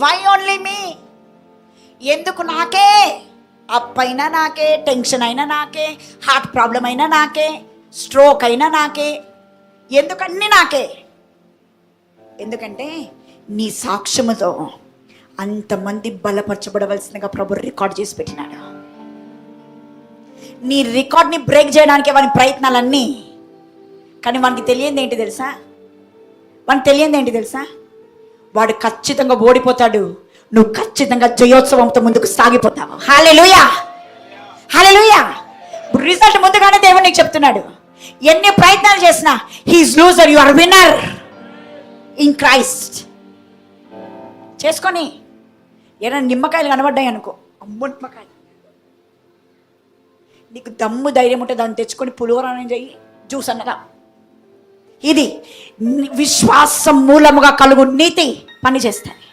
Why only మీ? ఎందుకు నాకే? Up అయినా నాకే, టెన్షన్ అయినా నాకే, హార్ట్ ప్రాబ్లం అయినా నాకే, స్ట్రోక్ అయినా నాకే, ఎందుకన్నీ నాకే? ఎందుకంటే నీ సాక్ష్యముతో అంతమంది బలపరచబడవలసిందిగా ప్రభు రికార్డ్ చేసి పెట్టినాడు. నీ రికార్డ్ని బ్రేక్ చేయడానికి వాని ప్రయత్నాలన్నీ. కానీ వానికి తెలియంది ఏంటి తెలుసా? వాడు ఖచ్చితంగా ఓడిపోతాడు, నువ్వు ఖచ్చితంగా జయోత్సవంతో ముందుకు సాగిపోతావు. హల్లెలూయా, హల్లెలూయా. రిజల్ట్ ముందుగానే దేవుడు నీకు చెప్తున్నాడు. ఎన్ని ప్రయత్నాలు చేసినా he's loser, you are winner in Christ. చేసుకొని ఏదైనా నిమ్మకాయలు కనబడ్డాయి అనుకో, అమ్మ నిమ్మకాయలు, నీకు దమ్ము ధైర్యం ఉంటే దాన్ని తెచ్చుకొని పులిహోర చెయ్యి, జ్యూస్ అన్నగా. ఇది విశ్వాసం మూలముగా కలుగు నీతి పని చేస్తుంది.